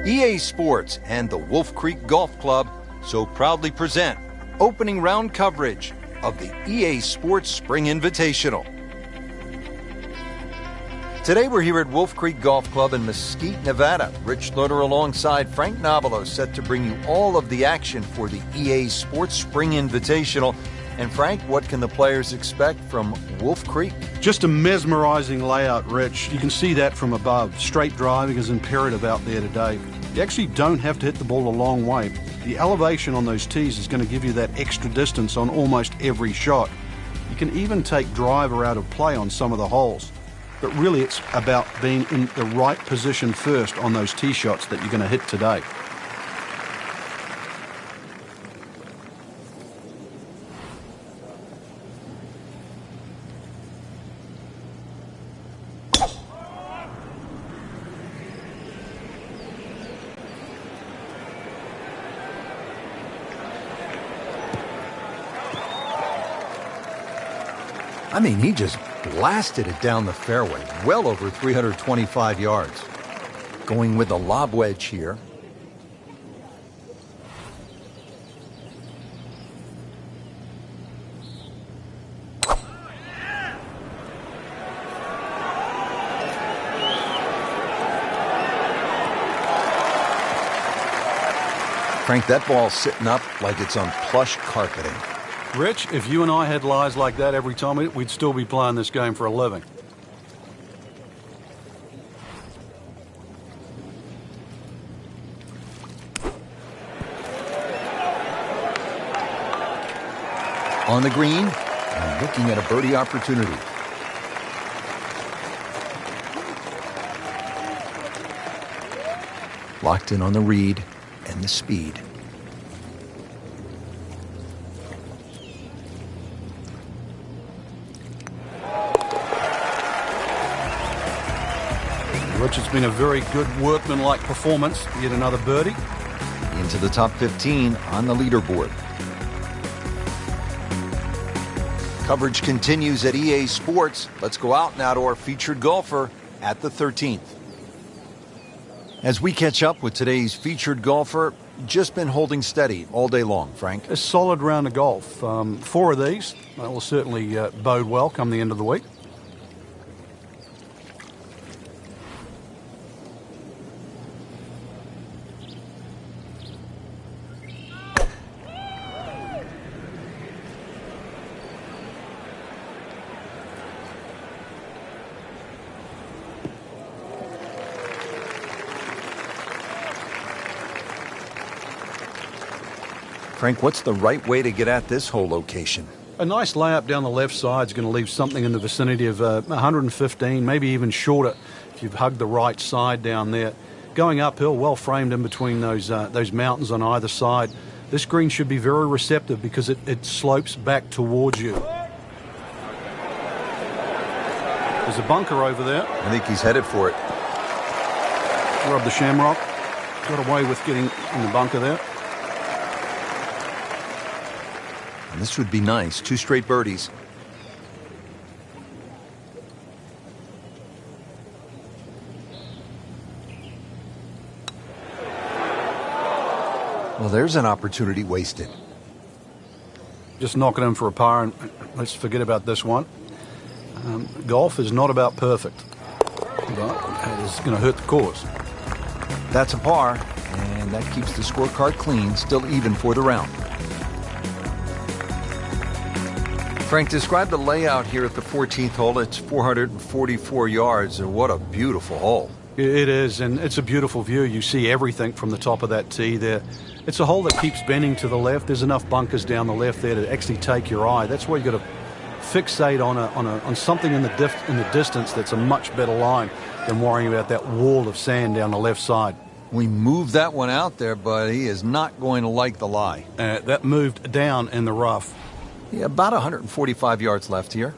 EA Sports and the Wolf Creek Golf Club so proudly present opening round coverage of the EA Sports Spring Invitational. Today we're here at Wolf Creek Golf Club in Mesquite, Nevada. Rich Loader alongside Frank Nobilo set to bring you all of the action for the EA Sports Spring Invitational. And Frank, what can the players expect from Wolf Creek? Just a mesmerizing layout, Rich. You can see that from above. Straight driving is imperative out there today. You actually don't have to hit the ball a long way. The elevation on those tees is going to give you that extra distance on almost every shot. You can even take driver out of play on some of the holes. But really it's about being in the right position first on those tee shots that you're going to hit today. I mean, he just blasted it down the fairway, well over 325 yards. Going with a lob wedge here. Frank, that ball's sitting up like it's on plush carpeting. Rich, if you and I had lies like that every time, we'd still be playing this game for a living. On the green, and looking at a birdie opportunity. Locked in on the read and the speed. Rich, it's been a very good workmanlike performance. Yet another birdie. Into the top 15 on the leaderboard. Coverage continues at EA Sports. Let's go out now to our featured golfer at the 13th. As we catch up with today's featured golfer, just been holding steady all day long, Frank. A solid round of golf. 4 of these will certainly bode well come the end of the week. Frank, what's the right way to get at this whole location? A nice layup down the left side is going to leave something in the vicinity of 115, maybe even shorter if you've hugged the right side down there. Going uphill, well framed in between those mountains on either side. This green should be very receptive because it slopes back towards you. There's a bunker over there. I think he's headed for it. Rub the shamrock. Got away with getting in the bunker there. And this would be nice. 2 straight birdies. Well, there's an opportunity wasted. Just knock it in for a par, and let's forget about this one. Golf is not about perfect, but it is going to hurt the cause. That's a par, and that keeps the scorecard clean, still even for the round. Frank, describe the layout here at the 14th hole. It's 444 yards, and what a beautiful hole. It is, and it's a beautiful view. You see everything from the top of that tee there. It's a hole that keeps bending to the left. There's enough bunkers down the left there to actually take your eye. That's where you've got to fixate on something in the distance that's a much better line than worrying about that wall of sand down the left side. We moved that one out there, but he is not going to like the lie. That moved down in the rough. Yeah, about 145 yards left here.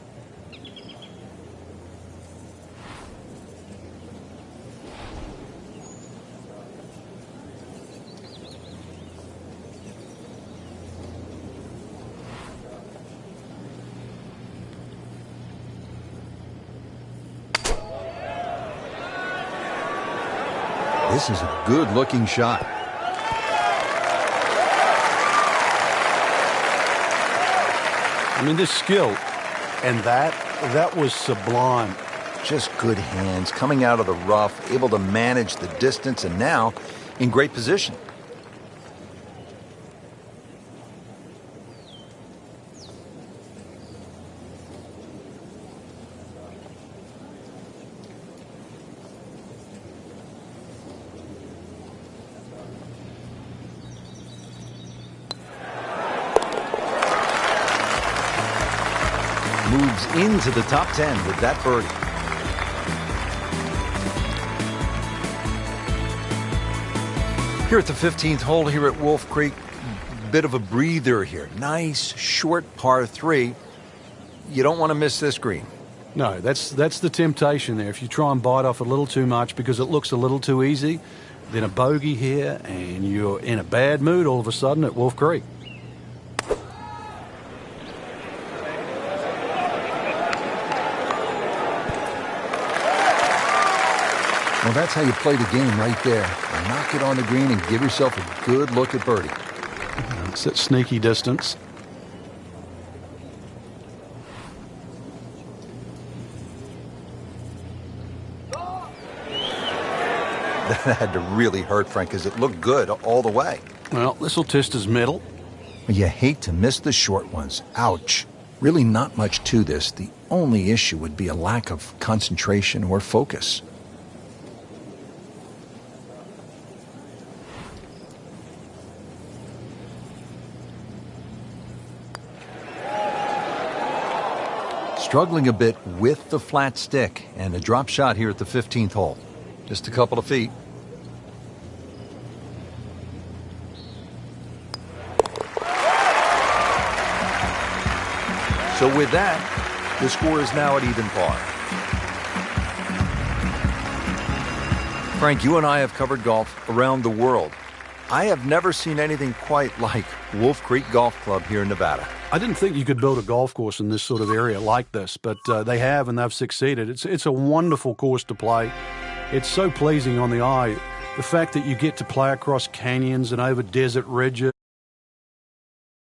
This is a good-looking shot. I mean, this skill and that was sublime. Just good hands, coming out of the rough, able to manage the distance, and now in great position. Moves into the top 10 with that birdie. Here at the 15th hole here at Wolf Creek, bit of a breather here. Nice, short par 3. You don't want to miss this green. No, that's the temptation there. If you try and bite off a little too much because it looks a little too easy, then a bogey here and you're in a bad mood all of a sudden at Wolf Creek. Well, that's how you play the game right there. Knock it on the green and give yourself a good look at birdie. It's that sneaky distance. That had to really hurt, Frank, because it looked good all the way. Well, this will test his mettle. You hate to miss the short ones. Ouch. Really not much to this. The only issue would be a lack of concentration or focus. Struggling a bit with the flat stick and a drop shot here at the 15th hole. Just a couple of feet. So with that, the score is now at even par. Frank, you and I have covered golf around the world. I have never seen anything quite like Wolf Creek Golf Club here in Nevada. I didn't think you could build a golf course in this sort of area like this, but they have, and they've succeeded. It's a wonderful course to play. It's so pleasing on the eye. The fact that you get to play across canyons and over desert ridges.